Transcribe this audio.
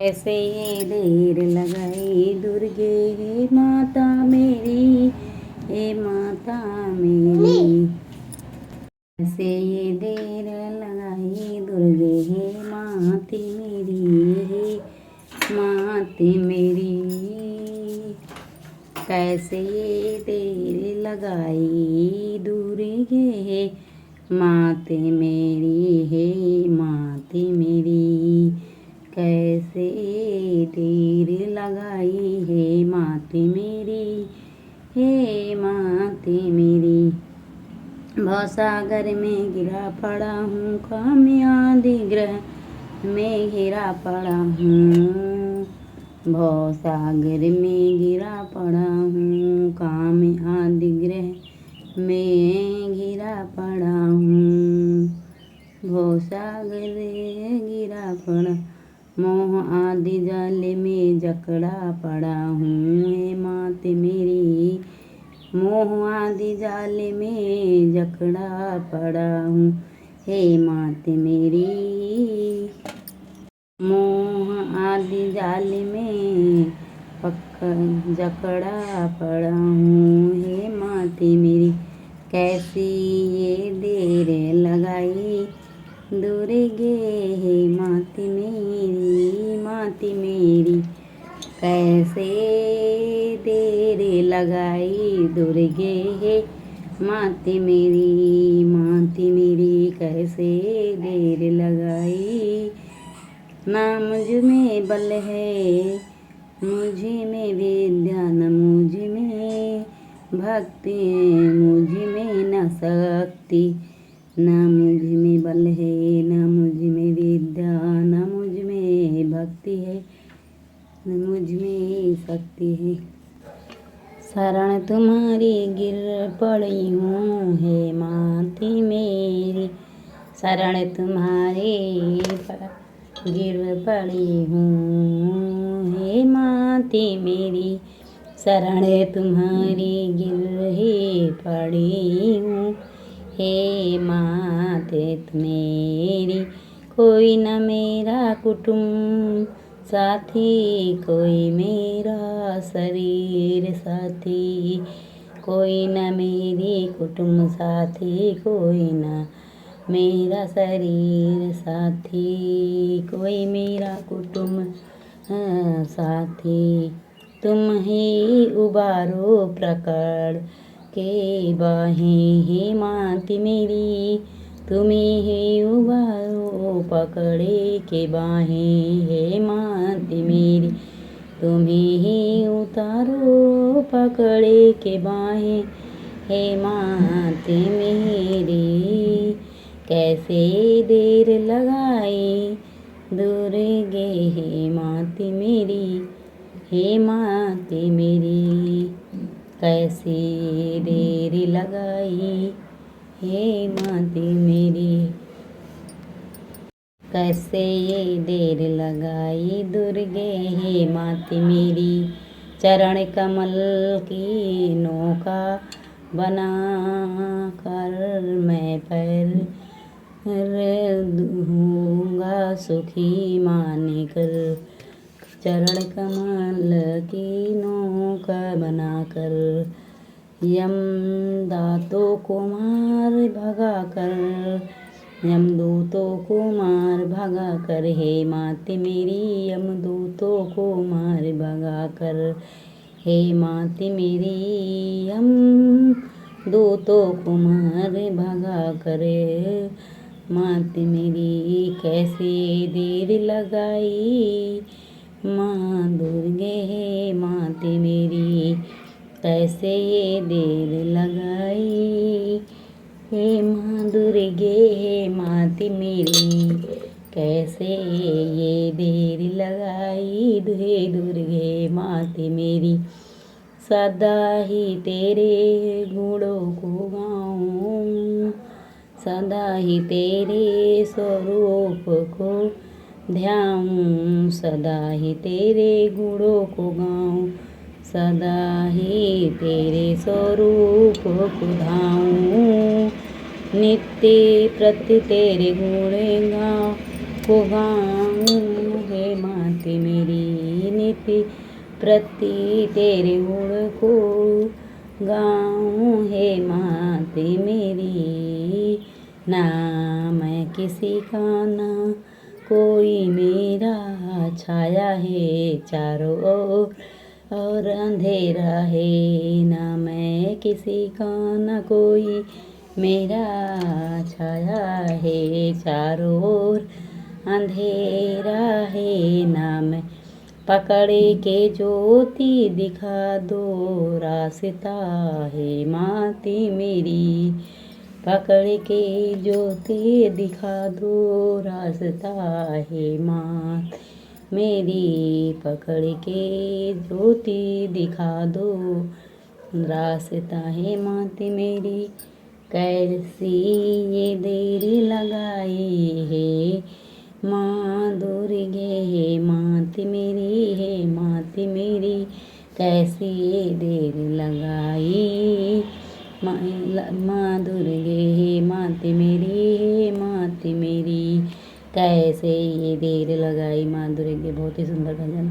कैसे ये देर लगाई दुर्गे हे माता मेरी, हे माता मेरी। कैसे ये देर लगाई दुर्गे हे माती मेरी, हे माती मेरी। कैसे ये देर लगाई दुर्गे हे माते मेरी, हे माती मेरी। कैसे देर लगाई हे माती मेरी, हे माती मेरी। भवसागर में गिरा पड़ा हूँ, कामयादि ग्रह में गिरा पड़ा हूँ। भवसागर में गिरा पड़ा हूँ, काम आदि ग्रह में गिरा पड़ा हूँ। भवसागर गिरा पड़ा, मोह आदि जाल में जकड़ा पड़ा हूँ, हे माते मेरी। मोह आदि जाल में जकड़ा पड़ा हूँ, हे माते मेरी। मोह आदि जाल में जकड़ा पड़ा हूँ, हे माते मेरी। कैसी ये देर लगाई दुर्गे हे माती मेरी, माती मेरी। कैसे देर लगाई दुर्गे हे माती मेरी, माती मेरी। कैसे देर लगाई, ना मुझ में बल है, मुझ में विद्या न मुझ में भक्ति, मुझ में न शक्ति। न मुझ में बल है, न मुझ में विद्या, न मुझ में भक्ति है, न मुझ में शक्ति है। शरण तुम्हारी गिर पड़ी हूँ, हे माती मेरी। शरण तुम्हारी गिर पड़ी हूँ, हे माती मेरी। शरण तुम्हारी गिर ही पड़ी हूँ, हे माते मेरी। कोई न मेरा कुटुंब साथी, कोई मेरा शरीर साथी। कोई न मेरी कुटुंब साथी, कोई न मेरा शरीर साथी। कोई मेरा कुटुंब साथी। तुम ही उबारो प्रकट के बाहें, हे माती मेरी। तुम ही उबारो पकड़े के बाहें, हे माती मेरी। तुम ही उतारो पकड़े के बाहें, हे माती मेरी। कैसे देर लगाई दुर्गे हे माती मेरी, हे माती मेरी। कैसे देर लगाई हे माती मेरी। कैसे ये देर लगाई दुर्गे हे माती मेरी। चरण कमल की नौका बना कर मैं पैर दूंगा सुखी मान कर। चरण कमल की नौका बनाकर यम दातों को मार भगा कर, यमदूतों को मार भगा कर, हे माते मेरी। यमदूतों को मार भगा कर, हे माते मेरी। यमदूतों को मार भगा कर, माते मेरी। कैसे देर लगाई माँ दुर्गे हे माते मेरी। कैसे ये देर लगाई हे माँ दुर्गे हे माती मेरी। कैसे ये देर लगाई हे दुर्गे माती मेरी। सदा ही तेरे गुणों को गाऊं, सदा ही तेरे स्वरूप को ध्याऊं। सदा ही तेरे गुणों को गाऊं, सदा ही तेरे स्वरूप को धाऊं। नित्य प्रति तेरे गुण गाऊं, हे माँ माते मेरी नीति प्रति तेरे गुण को गाऊं हे माते मेरी। ना मैं किसी का ना कोई मेरा, छाया है चारों ओर और अंधेरा है। ना मैं किसी का ना कोई मेरा, छाया है चारों ओर अंधेरा है। ना मैं पकड़े के ज्योति दिखा दो रास्ता है माते मेरी। पकड़ के ज्योति दिखा दो रास्ता है मात मेरी। पकड़ के ज्योति दिखा दो रास्ता है माते मेरी। कैसी ये देर लगाई है माँ दुर्गे है माते मेरी है माते मेरी। कैसी ये देर लगाई माँ दुर्गे है माते मेरी है माते मेरी। कैसे ये देर लगाई माँ दुर्गे। बहुत ही सुंदर भजन।